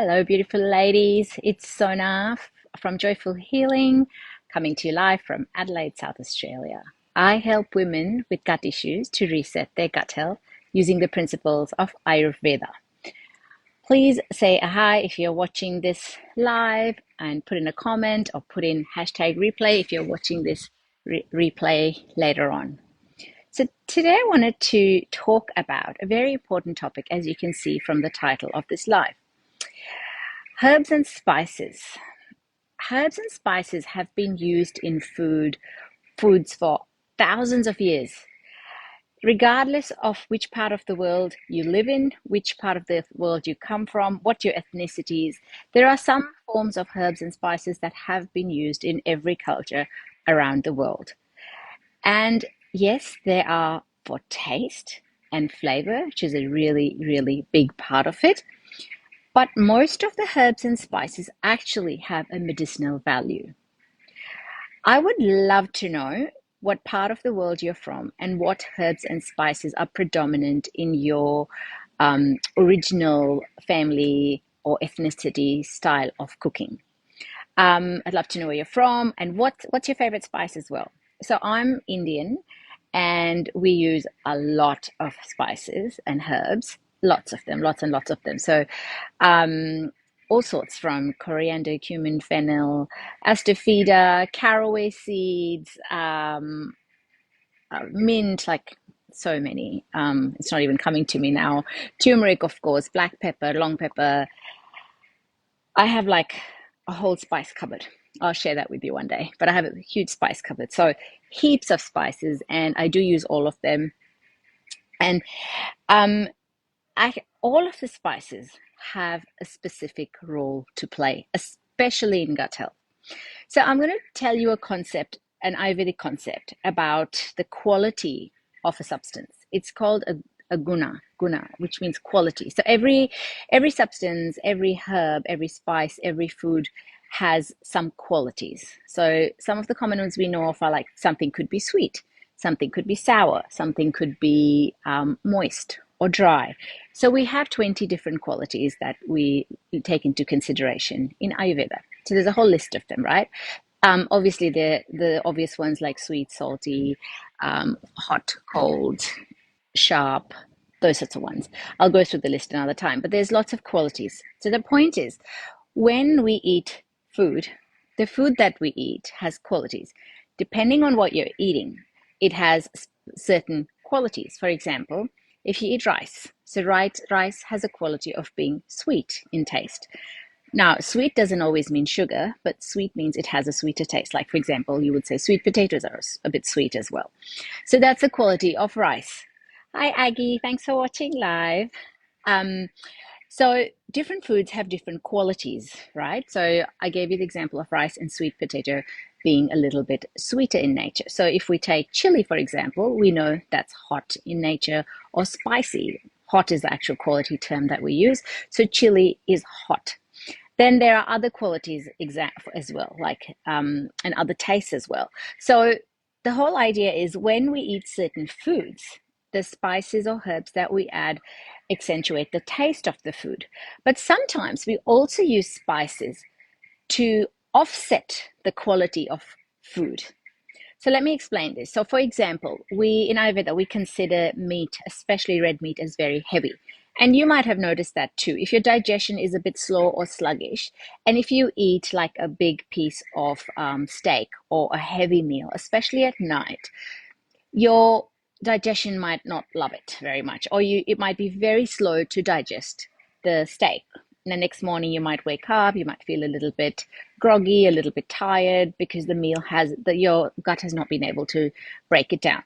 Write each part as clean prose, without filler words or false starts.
Hello, beautiful ladies. It's Sona from Joyful Healing, coming to you live from Adelaide, South Australia. I help women with gut issues to reset their gut health using the principles of Ayurveda. Please say a hi if you're watching this live and put in a comment or put in hashtag replay if you're watching this replay later on. So today I wanted to talk about a very important topic, as you can see from the title of this live. Herbs and spices. Herbs and spices have been used in foods for thousands of years. Regardless of which part of the world you live in, which part of the world you come from, what your ethnicity is, there are some forms of herbs and spices that have been used in every culture around the world. And yes, they are for taste and flavor, which is a really, really big part of it. But most of the herbs and spices actually have a medicinal value. I would love to know what part of the world you're from and what herbs and spices are predominant in your original family or ethnicity style of cooking. I'd love to know where you're from and what's your favorite spice as well. So I'm Indian and we use a lot of spices and herbs, lots of them, lots and lots of them. So all sorts from coriander, cumin, fennel, asafoetida, caraway seeds, mint, like so many. It's not even coming to me now. Turmeric, of course, black pepper, long pepper. I have like a whole spice cupboard. I'll share that with you one day, but I have a huge spice cupboard. So heaps of spices, and I do use all of them. And um, all of the spices have a specific role to play, especially in gut health. So I'm going to tell you a concept, an Ayurvedic concept about the quality of a substance. It's called a guna, which means quality. So every substance, every herb, every spice, every food has some qualities. So some of the common ones we know of are like something could be sweet, something could be sour, something could be moist or dry. So we have 20 different qualities that we take into consideration in Ayurveda. So there's a whole list of them, right? Obviously, the obvious ones like sweet, salty, hot, cold, sharp, those sorts of ones. I'll go through the list another time, but there's lots of qualities. So the point is, when we eat food, the food that we eat has qualities. Depending on what you're eating, it has certain qualities. For example, if you eat rice, so rice has a quality of being sweet in taste. Now, sweet doesn't always mean sugar, but sweet means it has a sweeter taste. Like, for example, you would say sweet potatoes are a bit sweet as well. So that's the quality of rice. Hi, Aggie. Thanks for watching live. Um, so different foods have different qualities, right? So I gave you the example of rice and sweet potato being a little bit sweeter in nature. So if we take chili, for example, we know that's hot in nature or spicy. Hot is the actual quality term that we use. So chili is hot. Then there are other qualities as well, like and other tastes as well. So the whole idea is when we eat certain foods, the spices or herbs that we add accentuate the taste of the food. But sometimes we also use spices to offset the quality of food. So let me explain this. So for example, in Ayurveda, we consider meat, especially red meat, as very heavy. And you might have noticed that too. If your digestion is a bit slow or sluggish, and if you eat like a big piece of steak or a heavy meal, especially at night, your digestion might not love it very much, or it might be very slow to digest the steak. And the next morning you might wake up, you might feel a little bit groggy, a little bit tired because your gut has not been able to break it down.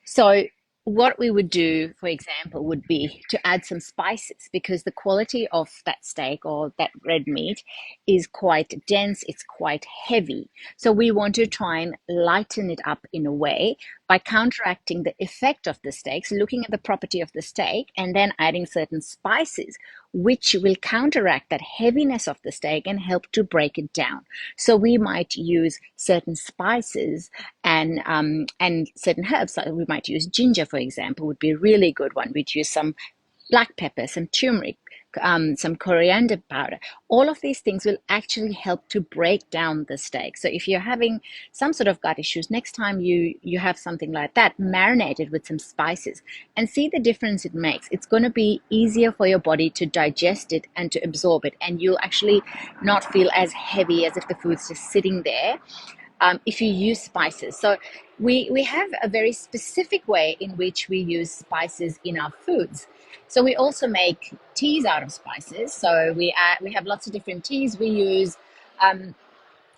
So what we would do, for example, would be to add some spices because the quality of that steak or that red meat is quite dense, it's quite heavy. So we want to try and lighten it up in a way by counteracting the effect of the steak, so looking at the property of the steak and then adding certain spices which will counteract that heaviness of the steak and help to break it down. So we might use certain spices and certain herbs. So we might use ginger, for example, would be a really good one. We'd use some black pepper, some turmeric, some coriander powder. All of these things will actually help to break down the steak. So if you're having some sort of gut issues, next time you have something like that, marinate it with some spices and see the difference it makes. It's going to be easier for your body to digest it and to absorb it, and you'll actually not feel as heavy as if the food's just sitting there. If you use spices. So we have a very specific way in which we use spices in our foods. So we also make teas out of spices. So we have lots of different teas we use. And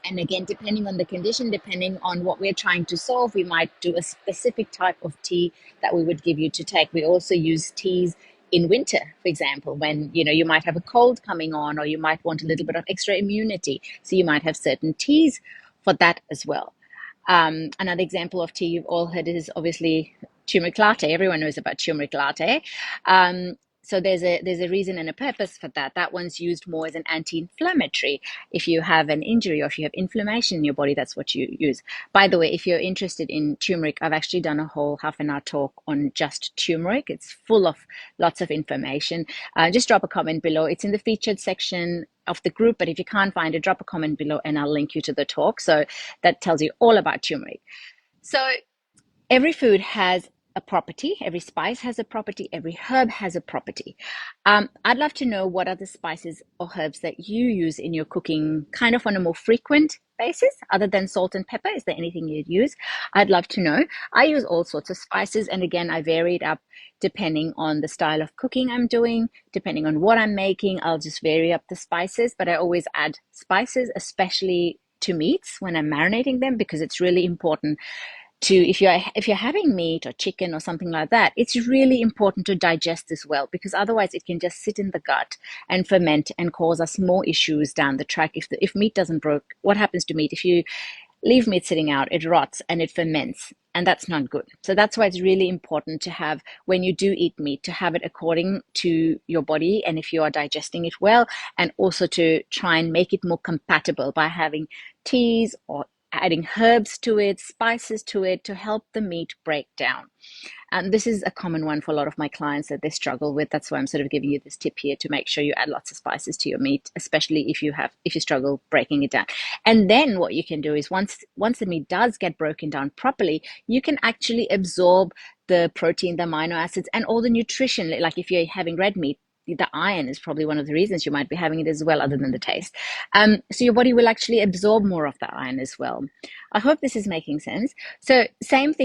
again, depending on the condition, depending on what we're trying to solve, we might do a specific type of tea that we would give you to take. We also use teas in winter, for example, when you might have a cold coming on, or you might want a little bit of extra immunity. So you might have certain teas for that as well. Another example of tea you've all heard is obviously turmeric latte. Everyone knows about turmeric latte. So there's a reason and a purpose for that. That one's used more as an anti-inflammatory. If you have an injury or if you have inflammation in your body, that's what you use. By the way, if you're interested in turmeric, I've actually done a whole half-an-hour talk on just turmeric. It's full of lots of information. Just drop a comment below. It's in the featured section of the group, but if you can't find it, drop a comment below and I'll link you to the talk. So that tells you all about turmeric. So every food has a property, every spice has a property, every herb has a property. I'd love to know what are the spices or herbs that you use in your cooking kind of on a more frequent basis, other than salt and pepper. Is there anything you'd use? I'd love to know. I use all sorts of spices, and again, I vary it up depending on the style of cooking I'm doing, depending on what I'm making. I'll just vary up the spices, but I always add spices, especially to meats when I'm marinating them, because it's really important to, if you're having meat or chicken or something like that, it's really important to digest as well, because otherwise it can just sit in the gut and ferment and cause us more issues down the track. If meat doesn't broke, what happens to meat? If you leave meat sitting out, it rots and it ferments, and that's not good. So that's why it's really important to have, when you do eat meat, to have it according to your body and if you are digesting it well, and also to try and make it more compatible by having teas or adding herbs to it, spices to it, to help the meat break down. And this is a common one for a lot of my clients that they struggle with. That's why I'm sort of giving you this tip here to make sure you add lots of spices to your meat, especially if you struggle breaking it down. And then what you can do is once the meat does get broken down properly, you can actually absorb the protein, the amino acids, and all the nutrition. Like if you're having red meat, the iron is probably one of the reasons you might be having it as well, other than the taste. So your body will actually absorb more of the iron as well. I hope this is making sense. So same thing.